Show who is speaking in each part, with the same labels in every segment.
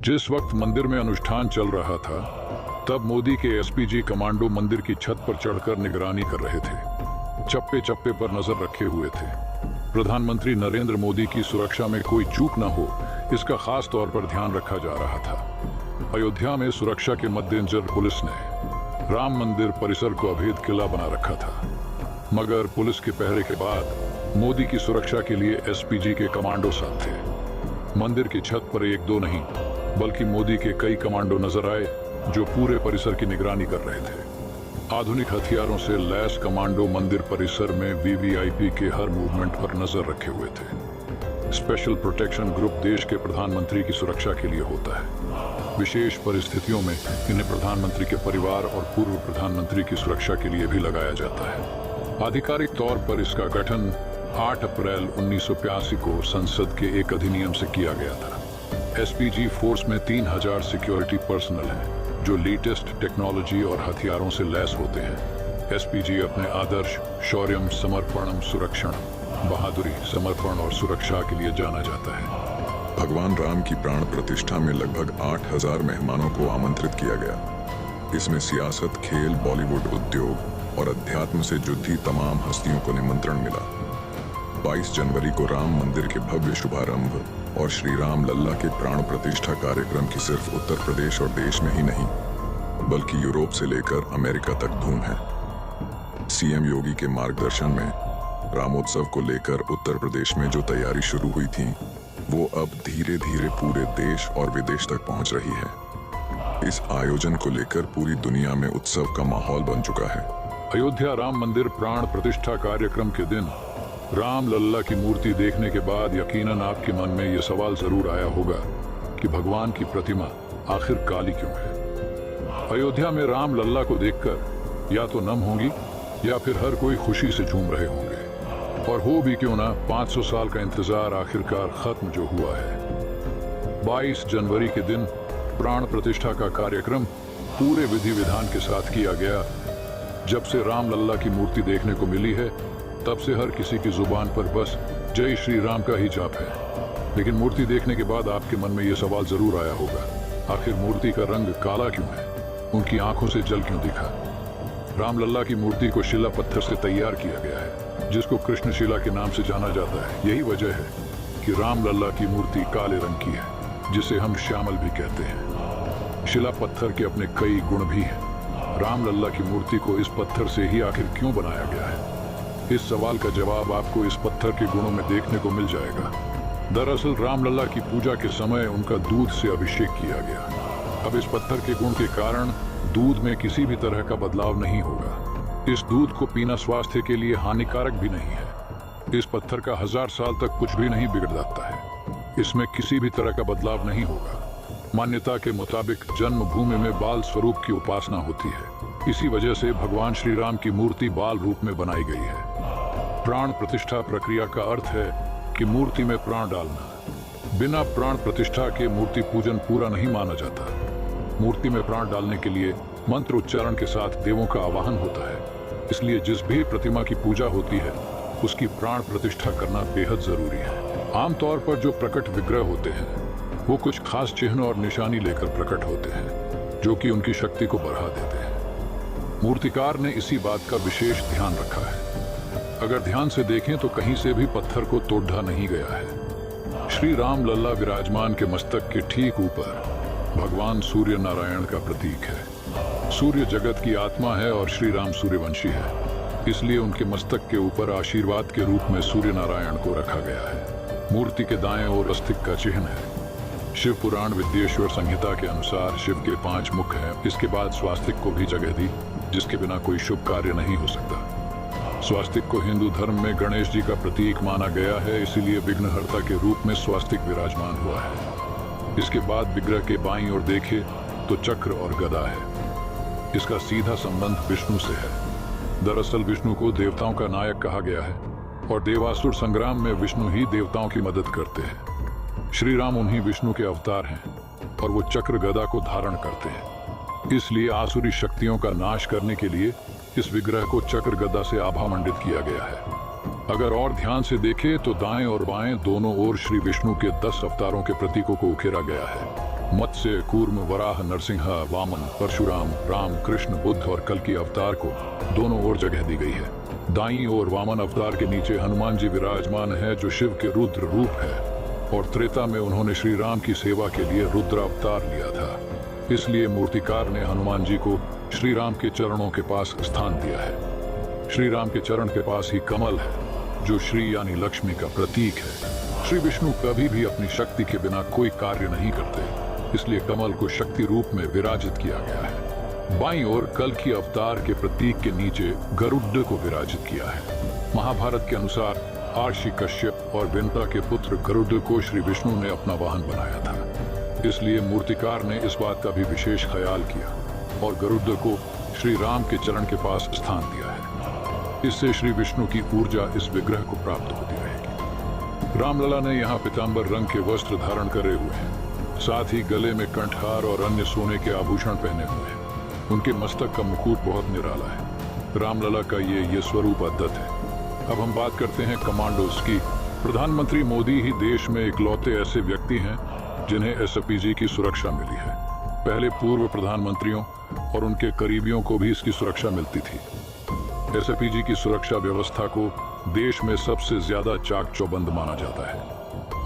Speaker 1: जिस वक्त मंदिर में अनुष्ठान चल रहा था, तब मोदी के एसपीजी कमांडो मंदिर की छत पर चढ़कर निगरानी कर रहे थे। चप्पे चप्पे पर नजर रखे हुए थे। प्रधानमंत्री नरेंद्र मोदी की सुरक्षा में कोई चूक न हो, इसका खास तौर पर ध्यान रखा जा रहा था। अयोध्या में सुरक्षा के मद्देनजर पुलिस ने राम मंदिर परिसर को अभेद किला बना रखा था, मगर पुलिस के पहरे के बाद मोदी की सुरक्षा के लिए एसपीजी के कमांडो साथ थे। मंदिर की छत पर एक दो नहीं, बल्कि मोदी के कई कमांडो नजर आए, जो पूरे परिसर की निगरानी कर रहे थे। आधुनिक हथियारों से लैस कमांडो मंदिर परिसर में वीवीआईपी के हर मूवमेंट पर नजर रखे हुए थे। स्पेशल प्रोटेक्शन ग्रुप देश के प्रधानमंत्री की सुरक्षा के लिए होता है। विशेष परिस्थितियों में इन्हें प्रधानमंत्री के परिवार और पूर्व प्रधानमंत्री की सुरक्षा के लिए भी लगाया जाता है। आधिकारिक तौर पर इसका गठन 8 अप्रैल 1985 को संसद के एक अधिनियम से किया गया था। एसपीजी फोर्स में 3000 सिक्योरिटी पर्सनल हैं, जो लेटेस्ट टेक्नोलॉजी और हथियारों से लैस होते हैं। एसपीजी अपने आदर्श शौर्यम, समर्पणम, सुरक्षण, बहादुरी, समर्पण और सुरक्षा के लिए जाना जाता है।
Speaker 2: भगवान राम की प्राण प्रतिष्ठा में लगभग 8000 मेहमानों को आमंत्रित किया गया। इसमें सियासत, खेल, बॉलीवुड, उद्योग और अध्यात्म से जुड़ी तमाम हस्तियों को निमंत्रण मिला। 22 जनवरी को राम मंदिर के भव्य शुभारंभ और श्री राम लल्ला के प्राण प्रतिष्ठा कार्यक्रम की सिर्फ उत्तर प्रदेश और देश में ही नहीं, बल्कि यूरोप से लेकर अमेरिका तक धूम है। सीएम योगी के मार्गदर्शन में रामोत्सव को लेकर उत्तर प्रदेश में जो तैयारी शुरू हुई थी, वो अब धीरे धीरे पूरे देश और विदेश तक पहुंच रही है। इस आयोजन को लेकर पूरी दुनिया में उत्सव का माहौल बन चुका है।
Speaker 1: अयोध्या राम मंदिर प्राण प्रतिष्ठा कार्यक्रम के दिन राम लल्ला की मूर्ति देखने के बाद यकीनन आपके मन में यह सवाल जरूर आया होगा कि भगवान की प्रतिमा आखिर काली क्यों है। अयोध्या में राम लल्ला को देखकर या तो नम होंगी या फिर हर कोई खुशी से झूम रहे होंगे। और हो भी क्यों ना, 500 साल का इंतजार आखिरकार खत्म जो हुआ है। 22 जनवरी के दिन प्राण प्रतिष्ठा का कार्यक्रम पूरे विधि विधान के साथ किया गया। जब से राम लल्ला की मूर्ति देखने को मिली है, तब से हर किसी की जुबान पर बस जय श्री राम का ही जाप है। लेकिन मूर्ति देखने के बाद आपके मन में यह सवाल जरूर आया होगा, आखिर मूर्ति का रंग काला क्यों है, उनकी आंखों से जल क्यों दिखा। राम लल्ला की मूर्ति को शिला पत्थर से तैयार किया गया है, जिसको कृष्ण शिला के नाम से जाना जाता है। यही वजह है कि राम लल्ला की मूर्ति काले रंग की है, जिसे हम श्यामल भी कहते हैं। शिला पत्थर के अपने कई गुण भी हैं। राम लल्ला की मूर्ति को इस पत्थर से ही आखिर क्यों बनाया गया है? इस सवाल का जवाब आपको इस पत्थर के गुणों में देखने को मिल जाएगा। दरअसल राम लल्ला की पूजा के समय उनका दूध से अभिषेक किया गया। अब इस पत्थर के गुण के कारण दूध में किसी भी तरह का बदलाव नहीं होगा। इस दूध को पीना स्वास्थ्य के लिए हानिकारक भी नहीं है। इस पत्थर का 1000 साल तक कुछ भी नहीं बिगड़ जाता है। इसमें किसी भी तरह का बदलाव नहीं होगा। मान्यता के मुताबिक जन्मभूमि में बाल स्वरूप की उपासना होती है। इसी वजह से भगवान श्री राम की मूर्ति बाल रूप में बनाई गई है। प्राण प्रतिष्ठा प्रक्रिया का अर्थ है कि मूर्ति में प्राण डालना। बिना प्राण प्रतिष्ठा के मूर्ति पूजन पूरा नहीं माना जाता। मूर्ति में प्राण डालने के लिए मंत्र उच्चारण के साथ देवों का आवाहन होता है। इसलिए जिस भी प्रतिमा की पूजा होती है, उसकी प्राण प्रतिष्ठा करना बेहद जरूरी है। आमतौर पर जो प्रकट विग्रह होते हैं, वो कुछ खास चिन्ह और निशानी लेकर प्रकट होते हैं, जो कि उनकी शक्ति को बढ़ा देते हैं। मूर्तिकार ने इसी बात का विशेष ध्यान रखा है। अगर ध्यान से देखें तो कहीं से भी पत्थर को तोड़ा नहीं गया है। श्री राम लल्ला विराजमान के मस्तक के ठीक ऊपर भगवान सूर्य नारायण का प्रतीक है। सूर्य जगत की आत्मा है और श्री राम सूर्यवंशी है, इसलिए उनके मस्तक के ऊपर आशीर्वाद के रूप में सूर्य नारायण को रखा गया है। मूर्ति के दाएं ओर अस्तिक का चिन्ह है। शिव पुराण विद्येश्वर संहिता के अनुसार शिव के 5 मुख हैं। इसके बाद स्वास्तिक को भी जगह दी, जिसके बिना कोई शुभ कार्य नहीं हो सकता। स्वास्तिक को हिंदू धर्म में गणेश जी का प्रतीक माना गया है, इसीलिए विघ्नहर्ता के रूप में स्वास्तिक विराजमान हुआ है। इसके बाद विग्रह के बाईं ओर देखे तो चक्र और गदा है। इसका सीधा संबंध विष्णु से है। दरअसल विष्णु को देवताओं का नायक कहा गया है और देवासुर संग्राम में विष्णु ही देवताओं की मदद करते हैं। श्री राम उन्हीं विष्णु के अवतार हैं और वो चक्र गदा को धारण करते हैं। इसलिए आसुरी शक्तियों का नाश करने के लिए इस विग्रह को चक्र गदा से आभामंडित किया गया है। अगर और ध्यान से देखें तो दाएं और बाएं दोनों ओर श्री विष्णु के 10 अवतारों के प्रतीकों को उकेरा गया है। मत्स्य, कूर्म, वराह, नरसिंह, वामन, परशुराम, राम, कृष्ण, बुद्ध और कल्कि अवतार को दोनों ओर जगह दी गई है। दाईं ओर वामन अवतार के नीचे हनुमान जी विराजमान है, जो शिव के रुद्र रूप है, और त्रेता में उन्होंने श्री राम की सेवा के लिए रुद्र अवतार लिया था। इसलिए मूर्तिकार ने हनुमान जी को श्री राम के चरणों के पास स्थान दिया है। श्री राम के चरण के पास ही कमल है, जो श्री यानी लक्ष्मी का प्रतीक है। श्री विष्णु कभी भी अपनी शक्ति के बिना कोई कार्य नहीं करते, इसलिए कमल को शक्ति रूप में विराजित किया गया है। बाईं ओर कल्कि अवतार के प्रतीक के नीचे गरुड़ को विराजित किया है। महाभारत के अनुसार आर्षि, कश्यप और विंता के पुत्र गरुड़ को श्री विष्णु ने अपना वाहन बनाया था। इसलिए मूर्तिकार ने इस बात का भी विशेष ख्याल किया और गरुड़ को श्री राम के चरण के पास स्थान दिया है। इससे श्री विष्णु की ऊर्जा इस विग्रह को प्राप्त होती रहेगी। रामलला ने यहाँ पीतांबर रंग के वस्त्र धारण करे हुए हैं, साथ ही गले में कंठहार और अन्य सोने के आभूषण पहने हुए हैं। उनके मस्तक का मुकुट बहुत निराला है। रामलला का ये स्वरूप अद्भुत है। अब हम बात करते हैं कमांडोज की। प्रधानमंत्री मोदी ही देश में इकलौते ऐसे व्यक्ति हैं जिन्हें एसपीजी की सुरक्षा मिली है। पहले पूर्व प्रधानमंत्रियों और उनके करीबियों को भी इसकी सुरक्षा मिलती थी। एसपीजी की सुरक्षा व्यवस्था को देश में सबसे ज्यादा चाक चौबंद माना जाता है।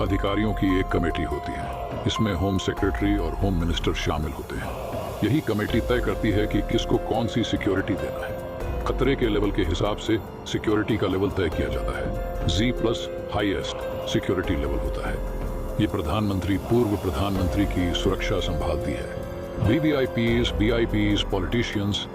Speaker 1: अधिकारियों की एक कमेटी होती है, इसमें होम सेक्रेटरी और होम मिनिस्टर शामिल होते हैं। यही कमेटी तय करती है कि किसको कौन सी सिक्योरिटी देना है। खतरे के लेवल के हिसाब से सिक्योरिटी का लेवल तय किया जाता है। G+ हाईएस्ट सिक्योरिटी लेवल होता है। ये प्रधानमंत्री पूर्व प्रधानमंत्री की सुरक्षा संभालती है। VVIPs, VIPs, पॉलिटिशियंस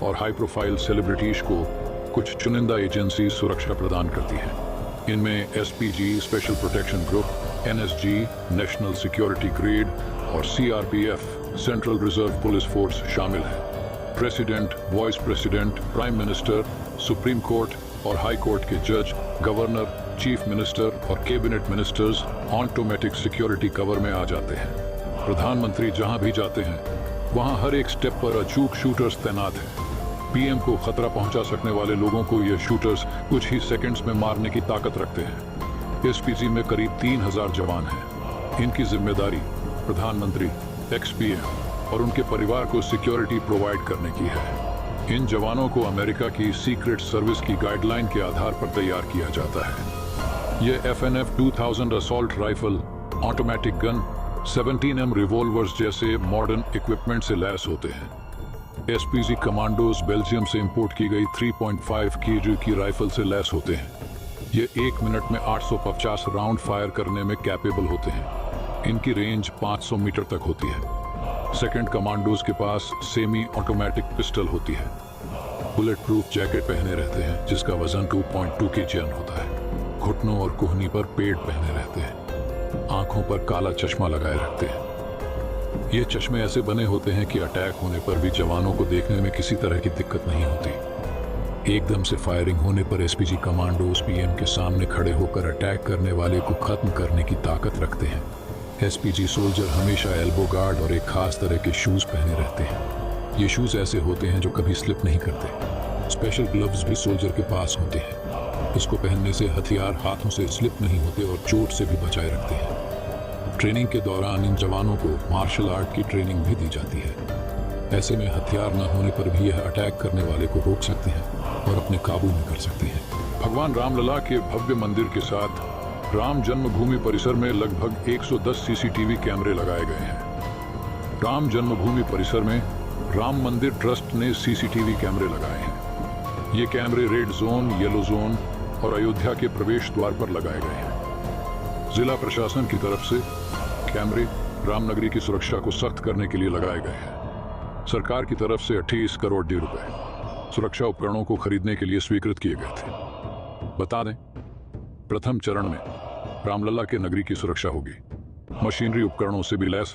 Speaker 1: और हाई प्रोफाइल सेलिब्रिटीज को कुछ चुनिंदा एजेंसी सुरक्षा प्रदान करती हैं। इनमें SPG special protection group, NSG national security grade और CRPF central reserve police force शामिल है। President, vice president, prime minister, supreme court और हाई कोर्ट के जज, गवर्नर, चीफ मिनिस्टर और cabinet ministers automatic security cover में आ जाते हैं। प्रधानमंत्री जहां भी जाते हैं वहां हर एक स्टेप पर अचूक शूटर्स तैनात हैं। पीएम को खतरा पहुंचा सकने वाले लोगों को ये शूटर्स कुछ ही सेकंड्स में मारने की ताकत रखते हैं। एसपीजी में करीब 3000 जवान हैं। इनकी जिम्मेदारी प्रधानमंत्री, एक्स-पीएम और उनके परिवार को सिक्योरिटी प्रोवाइड करने की है। इन जवानों को अमेरिका की सीक्रेट सर्विस की गाइडलाइन के आधार पर तैयार किया जाता है। ये FNF 2000 assault rifle, automatic gun, 17M revolvers जैसे मॉडर्न इक्विपमेंट से लैस होते हैं। एसपीजी कमांडोज बेल्जियम से इंपोर्ट की गई 3.5 kg की राइफल से लैस होते हैं। ये 1 मिनट में 850 राउंड फायर करने में कैपेबल होते हैं। इनकी रेंज 500 मीटर तक होती है। सेकंड कमांडोज के पास सेमी ऑटोमेटिक पिस्टल होती है। बुलेट प्रूफ जैकेट पहने रहते हैं जिसका वजन 2.2 kg होता है। घुटनों और कोहनी पर पेड़ पहने रहते हैं। आंखों पर काला चश्मा लगाए रखते हैं। ये चश्मे ऐसे बने होते हैं कि अटैक होने पर भी जवानों को देखने में किसी तरह की दिक्कत नहीं होती। एकदम से फायरिंग होने पर एसपीजी कमांडोज पीएम के सामने खड़े होकर अटैक करने वाले को खत्म करने की ताकत रखते हैं। एसपीजी सोल्जर हमेशा एल्बो गार्ड और एक खास तरह के शूज पहने रहते हैं। ये शूज ऐसे होते हैं जो कभी स्लिप नहीं करते। स्पेशल ग्लव्स भी सोल्जर के पास होते हैं। इसको पहनने से हथियार हाथों से स्लिप नहीं होते और चोट से भी बचाए रखते हैं। ट्रेनिंग के दौरान इन जवानों को मार्शल आर्ट की ट्रेनिंग भी दी जाती है। ऐसे में हथियार न होने पर भी यह अटैक करने वाले को रोक सकते हैं और अपने काबू में कर सकते हैं। भगवान रामलला के भव्य मंदिर के साथ राम जन्मभूमि परिसर में लगभग 110 CCTV कैमरे लगाए गए हैं। राम जन्मभूमि परिसर में राम मंदिर ट्रस्ट ने CCTV कैमरे लगाए हैं। ये कैमरे रेड जोन, येलो जोन और अयोध्या के प्रवेश द्वार पर लगाए गए हैं। जिला प्रशासन की तरफ से कैमरे रामनगरी की सुरक्षा को सख्त करने के लिए लगाए गए हैं। सरकार की तरफ से 28 करोड़ रुपए सुरक्षा उपकरणों को खरीदने के लिए स्वीकृत किए गए थे। बता दें, प्रथम चरण में रामलला के नगरी की सुरक्षा होगी। मशीनरी उपकरणों से भी लैस